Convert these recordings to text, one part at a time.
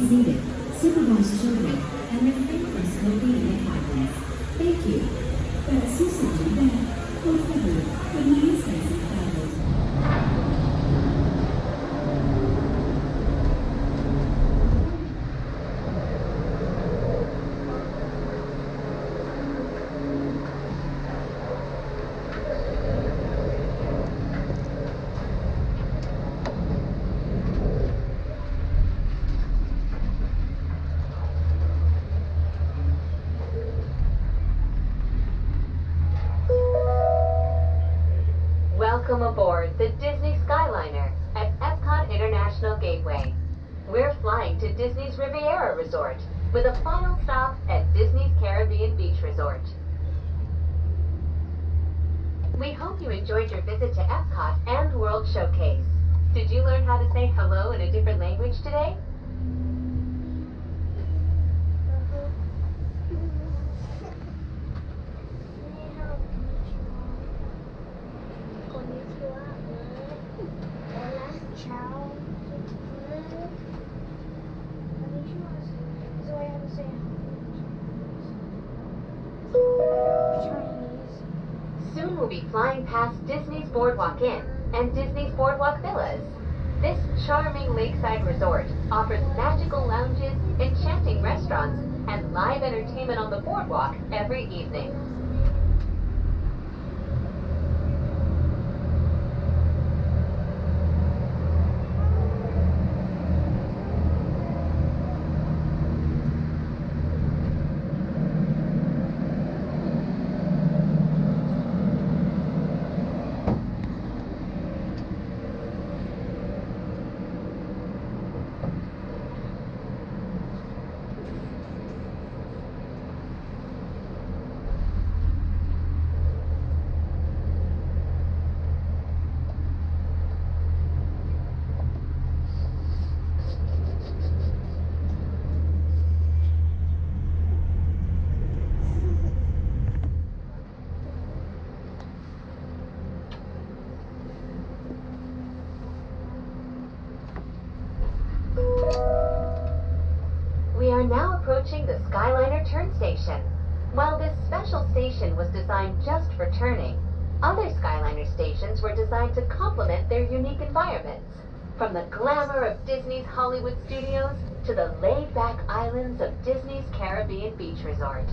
seated, supervise children, and refrain from smoking in the cabins. Thank you. Para su seguridad, por favor, permanezca sentados. Welcome aboard the Disney Skyliner at Epcot International Gateway. We're flying to Disney's Riviera Resort with a final stop at Disney's Caribbean Beach Resort. We hope you enjoyed your visit to Epcot and World Showcase. Did you learn how to say hello in a different language today? Soon we'll be flying past Disney's Boardwalk Inn and Disney's Boardwalk Villas. This charming lakeside resort offers magical lounges, enchanting restaurants, and live entertainment on the boardwalk every evening. We are now approaching the Skyliner turn station. While this special station was designed just for turning, other Skyliner stations were designed to complement their unique environments. From the glamour of Disney's Hollywood studios to the laid-back islands of Disney's Caribbean Beach Resort.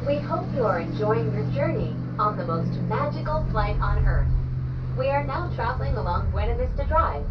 We hope you are enjoying your journey on the most magical flight on Earth. We are now traveling along Buena Vista Drive.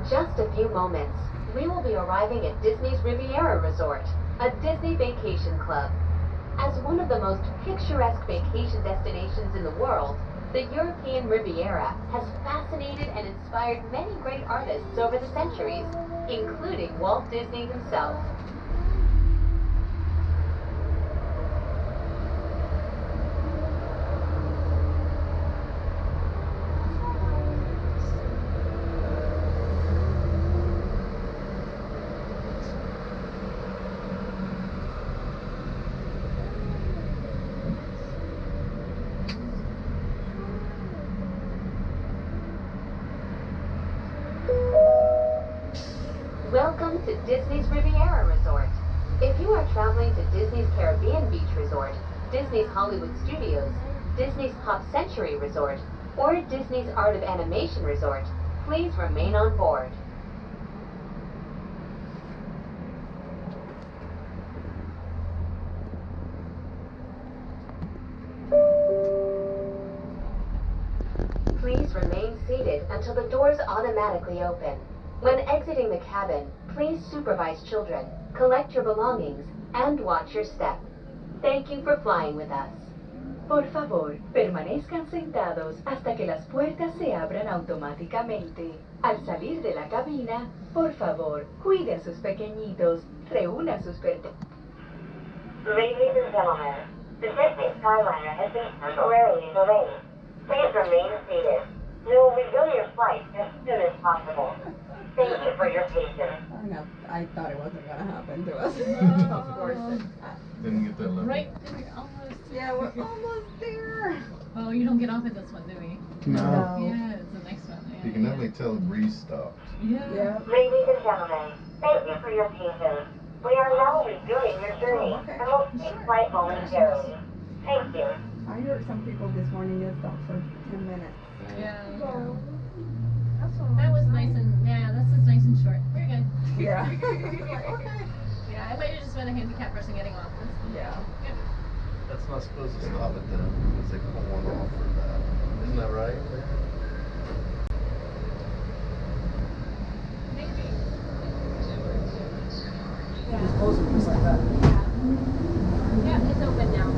just a few moments, we will be arriving at Disney's Riviera Resort, a Disney vacation club. As one of the most picturesque vacation destinations in the world, the European Riviera has fascinated and inspired many great artists over the centuries, including Walt Disney himself. Welcome to Disney's Riviera Resort. If you are traveling to Disney's Caribbean Beach Resort, Disney's Hollywood Studios, Disney's Pop Century Resort, or Disney's Art of Animation Resort, please remain on board. Please remain seated until the doors automatically open. When exiting the cabin, please supervise children, collect your belongings, and watch your step. Thank you for flying with us. Por favor, permanezcan sentados hasta que las puertas se abran automáticamente. Al salir de la cabina, por favor, cuide a sus pequeñitos, reúna sus pertenencias. Ladies and gentlemen, the Disney Skyliner has been temporarily delayed. Please remain seated. We will resume your flight as soon as possible. Thank you for your patience. I thought it wasn't gonna happen to us. Of course. Didn't get that level. Right, we're almost. Yeah, we're almost there. Oh, you don't get off at this one, do we? No. Yeah, it's the next one. Yeah, You can definitely tell the breeze stopped. Yeah. Yeah. Ladies and gentlemen, thank you for your patience. We are now resuming your journey okay. and will take flight momentarily. Thank you. I heard some people this morning just stopped for 10 minutes. Yeah. So, That was nice and that's just nice and short. We're good. yeah. Yeah, I might have just been a handicapped person getting off. Yeah. That's not supposed to stop at them because they pull one off for that. Isn't that right? Maybe. Just close it just like that. Yeah, it's open now.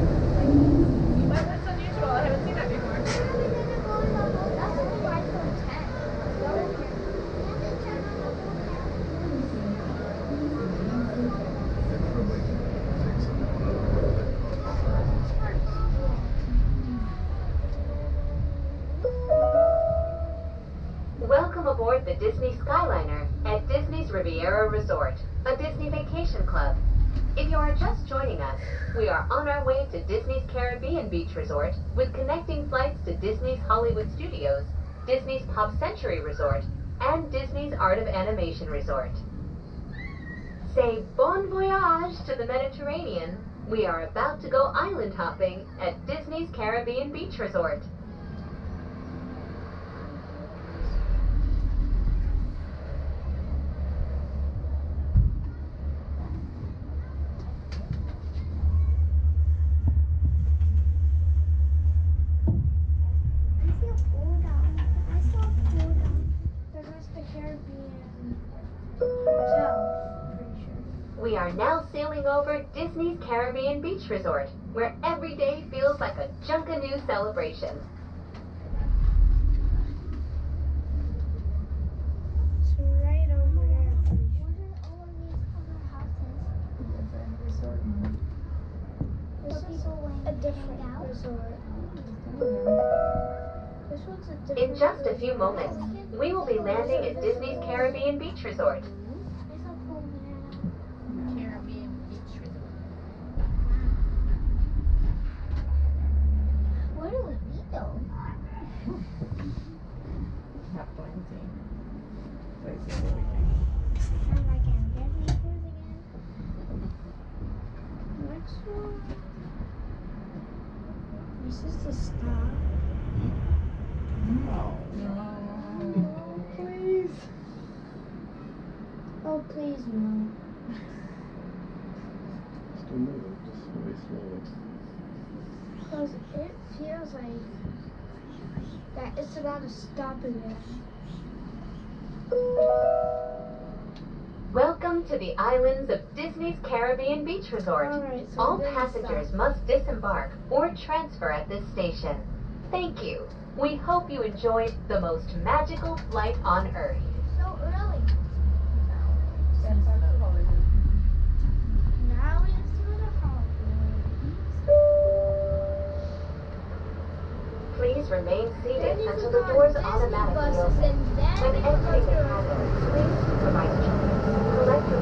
Well, that's unusual. I haven't seen that before. They probably take something out of Welcome aboard the Disney Skyliner at Disney's Riviera Resort, a Disney vacation club. If you are just joining us, we are on our way to Disney's Caribbean Beach Resort with connecting flights to Disney's Hollywood Studios, Disney's Pop Century Resort, and Disney's Art of Animation Resort. Say bon voyage to the Mediterranean. We are about to go island hopping at Disney's Caribbean Beach Resort. We are now sailing over Disney's Caribbean Beach Resort, where every day feels like a Junkanoo celebration. It's right over there. What are all of these other houses? This is a different resort. This one's a different In just a few moments, we will be landing at Disney's Caribbean Beach Resort. There's a pool there. Caribbean Beach Resort. Where do we eat though? Have plenty places where we can. And I can get papers again. Next one. This is the stop. Oh, please. Oh, please no. Still moving, just really slowly. Because it feels like that it's about to stop again. Welcome to the islands of Disney's Caribbean Beach Resort. Alright, so All then passengers stop. must disembark or transfer at this station. Thank you. We hope you enjoyed the most magical flight on Earth. So early. That's back to holiday. Now we have to go to Hollywood. Please remain seated Then you until can the go doors on Disney automatically buses open. and then When you can go exiting the to cabin, please supervise children. Collect your